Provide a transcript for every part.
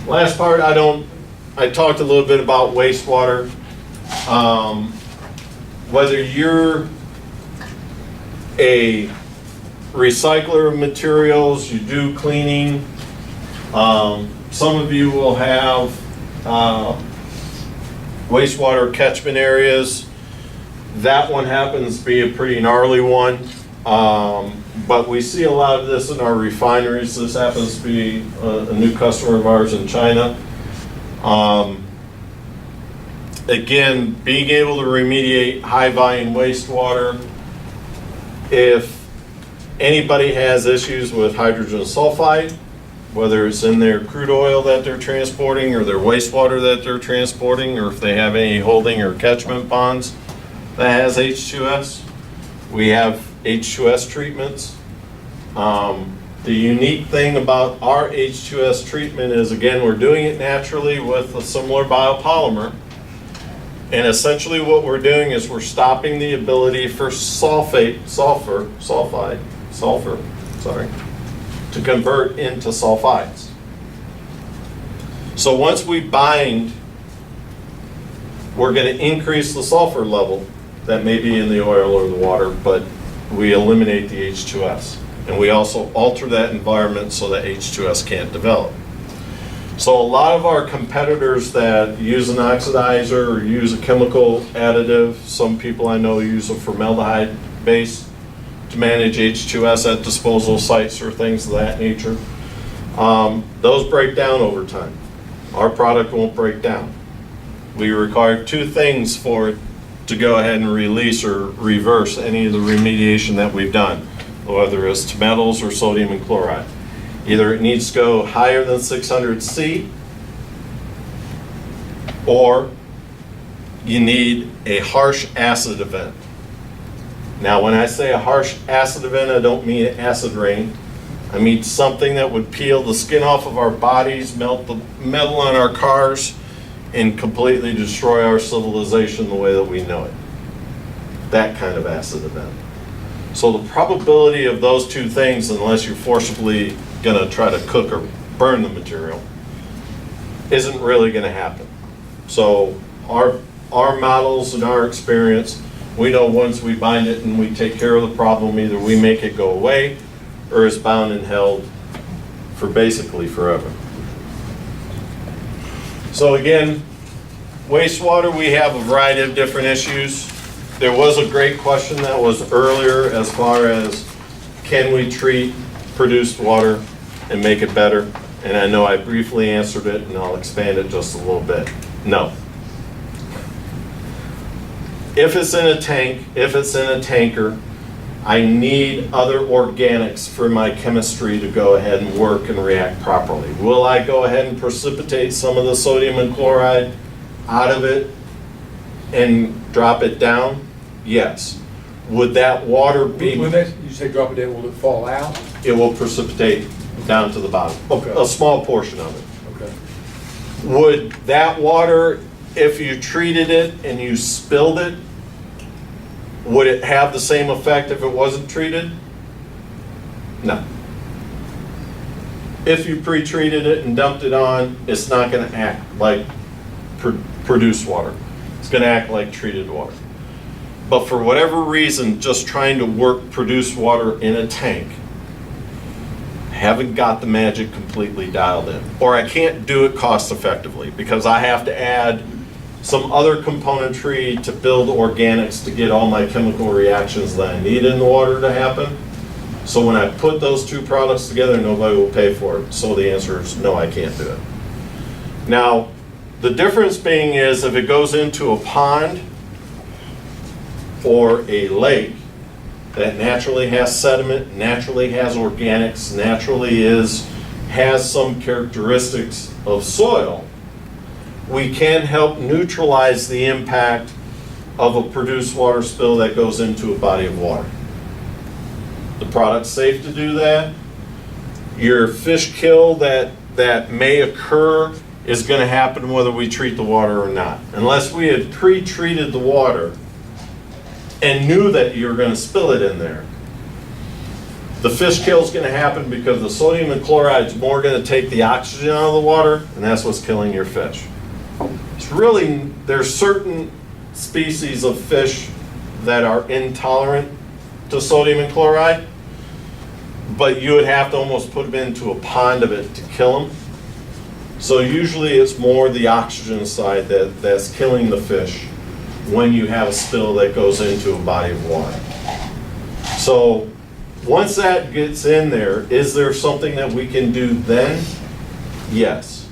Last part, I talked a little bit about wastewater. Whether you're a recycler of materials, you do cleaning, some of you will have wastewater catchment areas. That one happens to be a pretty gnarly one, but we see a lot of this in our refineries. This happens to be a new customer of ours in China. Again, being able to remediate high volume wastewater, if anybody has issues with hydrogen sulfide, whether it's in their crude oil that they're transporting or their wastewater that they're transporting, or if they have any holding or catchment ponds that has H2S, we have H2s treatments. The unique thing about our H2s treatment is, again, we're doing it naturally with a similar biopolymer. And essentially what we're doing is we're stopping the ability for sulfur, to convert into sulfides. So once we bind, we're going to increase the sulfur level that may be in the oil or the water, but we eliminate the H2S. And we also alter that environment so that H2S can't develop. So a lot of our competitors that use an oxidizer or use a chemical additive, some people I know use a formaldehyde base to manage H2S at disposal sites or things of that nature. Those break down over time. Our product won't break down. We require two things for it to go ahead and release or reverse any of the remediation that we've done, whether it's to metals or sodium and chloride. Either it needs to go higher than 600 C, or you need a harsh acid event. Now, when I say a harsh acid event, I don't mean acid rain. I mean something that would peel the skin off of our bodies, melt the metal on our cars, and completely destroy our civilization the way that we know it. That kind of acid event. So the probability of those two things, unless you're forcibly going to try to cook or burn the material, isn't really going to happen. So our models and our experience, we know once we bind it and we take care of the problem, either we make it go away or it's bound and held for basically forever. So again, wastewater, we have a variety of different issues. There was a great question that was earlier as far as, can we treat produced water and make it better? And I know I briefly answered it, and I'll expand it just a little bit. No. If it's in a tank, if it's in a tanker, I need other organics for my chemistry to go ahead and work and react properly. Will I go ahead and precipitate some of the sodium and chloride out of it and drop it down? Yes. Would that water be... When you say drop it down, will it fall out? It will precipitate down to the bottom. Okay. A small portion of it. Okay. Would that water, if you treated it and you spilled it, would it have the same effect if it wasn't treated? No. If you pre-treated it and dumped it on, it's not going to act like produced water. It's going to act like treated water. But for whatever reason, just trying to work produced water in a tank, haven't got the magic completely dialed in. Or I can't do it cost effectively because I have to add some other componentry to build organics to get all my chemical reactions that I need in the water to happen. So when I put those two products together, nobody will pay for it. So the answer is no, I can't do it. Now, the difference being is if it goes into a pond or a lake that naturally has sediment, naturally has organics, naturally has some characteristics of soil, we can help neutralize the impact of a produced water spill that goes into a body of water. The product's safe to do that. Your fish kill that may occur is going to happen whether we treat the water or not. Unless we had pre-treated the water and knew that you were going to spill it in there, The fish kill is going to happen because the sodium and chloride is more going to take the oxygen out of the water, and that's what's killing your fish. It's really, there's certain species of fish that are intolerant to sodium and chloride, but you would have to almost put them into a pond of it to kill them. So usually it's more the oxygen side that's killing the fish when you have a spill that goes into a body of water. So once that gets in there, is there something that we can do then? Yes.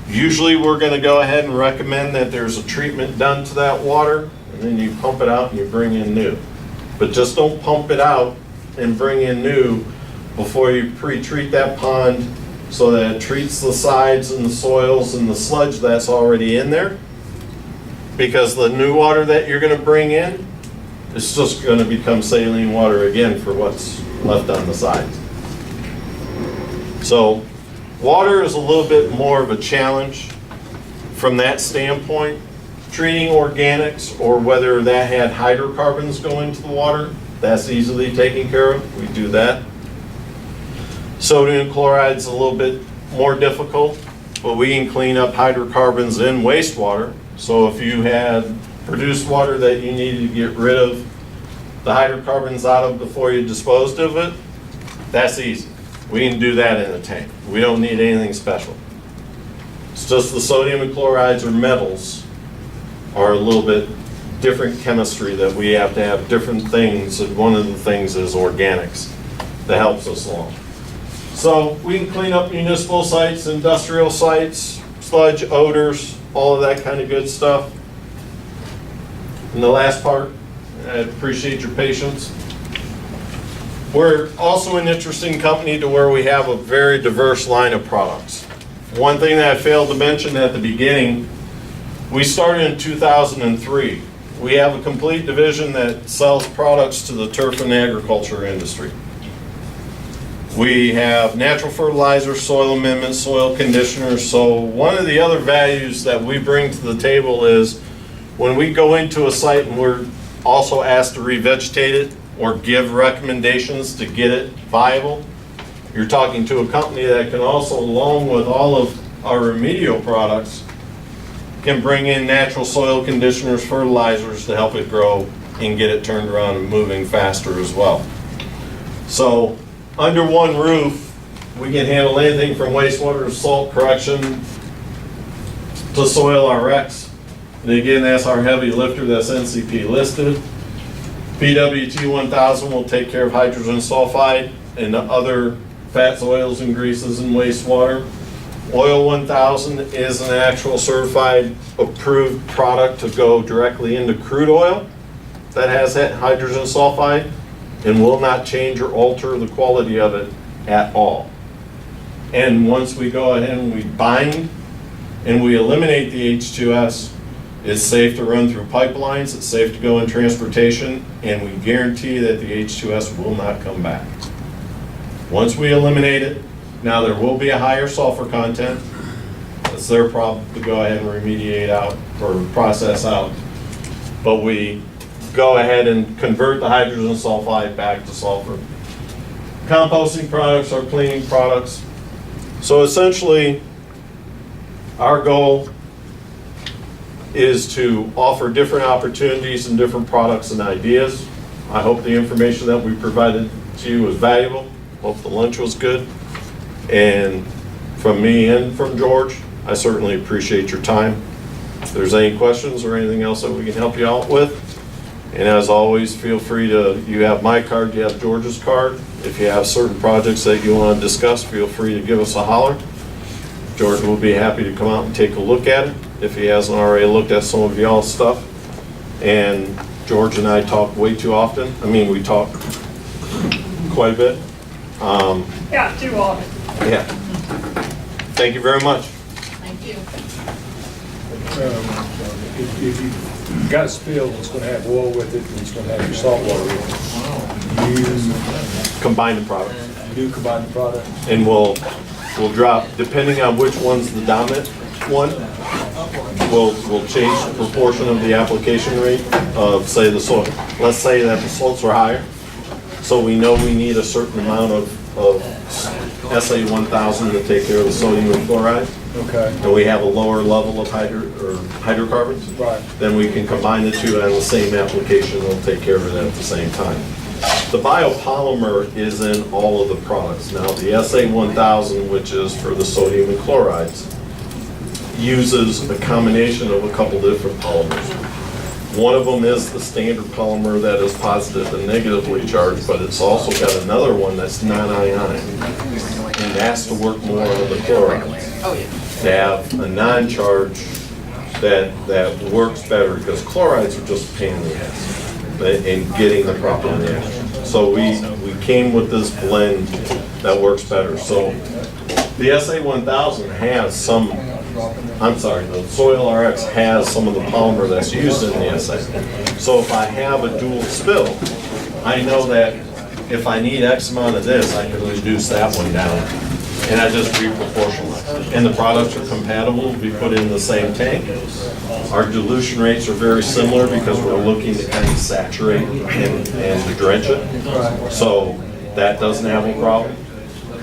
Usually we're going to go ahead and recommend that there's a treatment done to that water, and then you pump it out and you bring in new. But just don't pump it out and bring in new before you pre-treat that pond so that it treats the sides and the soils and the sludge that's already in there. Because the new water that you're going to bring in, it's just going to become saline water again for what's left on the sides. So water is a little bit more of a challenge from that standpoint. Treating organics, or whether that had hydrocarbons go into the water, that's easily taken care of. We do that. Sodium chloride's a little bit more difficult, but we can clean up hydrocarbons in wastewater. So if you had produced water that you needed to get rid of the hydrocarbons out of before you disposed of it, that's easy. We can do that in a tank. We don't need anything special. It's just the sodium and chlorides or metals are a little bit different chemistry that we have to have different things, and one of the things is organics that helps us along. So we can clean up municipal sites, industrial sites, sludge, odors, all of that kind of good stuff. And the last part, I appreciate your patience. We're also an interesting company to where we have a very diverse line of products. One thing that I failed to mention at the beginning, we started in 2003. We have a complete division that sells products to the turf and agriculture industry. We have natural fertilizers, soil amendments, soil conditioners. So one of the other values that we bring to the table is when we go into a site and we're also asked to revegetate it or give recommendations to get it viable, you're talking to a company that can also, along with all of our remedial products, can bring in natural soil conditioners, fertilizers to help it grow and get it turned around and moving faster as well. So under one roof, we can handle anything from wastewater to salt correction to soil RX. And again, that's our heavy lifter that's NCP listed. PWT 1000 will take care of hydrogen sulfide and the other fats, oils, and greases in wastewater. Oil 1000 is an actual certified approved product to go directly into crude oil that has that hydrogen sulfide and will not change or alter the quality of it at all. And once we go ahead and we bind and we eliminate the H2s, it's safe to run through pipelines, it's safe to go in transportation, and we guarantee that the H2s will not come back. Once we eliminate it, now there will be a higher sulfur content. It's their problem to go ahead and remediate out or process out. But we go ahead and convert the hydrogen sulfide back to sulfur. Composting products are cleaning products. So essentially, our goal is to offer different opportunities and different products and ideas. I hope the information that we provided to you was valuable. Hope the lunch was good. And from me and from George, I certainly appreciate your time. If there's any questions or anything else that we can help you out with, and as always, feel free to, you have my card, you have George's card. If you have certain projects that you want to discuss, feel free to give us a holler. George will be happy to come out and take a look at it if he hasn't already looked at some of y'all's stuff. And George and I talk way too often. I mean, we talk quite a bit. Yeah, too often. Yeah. Thank you very much. Thank you. If you've got a spill that's going to have oil with it, and it's going to have your salt water with it, Combine the product. you do combine the product. And we'll drop, depending on which one's the dominant one, we'll change the proportion of the application rate of, say, the soil. Let's say that the salts are higher. So we know we need a certain amount of SA1000 to take care of the sodium and chloride, Okay, and we have a lower level of hydrocarbons, right. then we can combine the two on the same application, it'll take care of it at the same time. The biopolymer is in all of the products. Now, the SA1000, which is for the sodium and chlorides, uses a combination of a couple different polymers. One of them is the standard polymer that is positive and negatively charged, but it's also got another one that's non-ionic. And that's to work more on the chlorides. They have a non-charge that works better because chlorides are just a pain in the ass in getting the proper reaction. So we came with this blend that works better. So the SA1000 has some, the Soil RX has some of the polymer that's used in the SA. So if I have a dual spill, I know that if I need X amount of this, I can reduce that one down. And I just reproportionalize. And the products are compatible, we put in the same tank. Our dilution rates are very similar because we're looking to kind of saturate and to drench it. So that doesn't have a problem.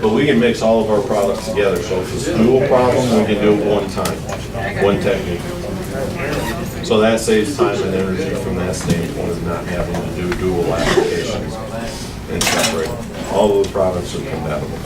But we can mix all of our products together. So if it's a dual problem, we can do it one time, one technique. So that saves time and energy from that standpoint of not having to do dual applications and separate. All of the products are compatible.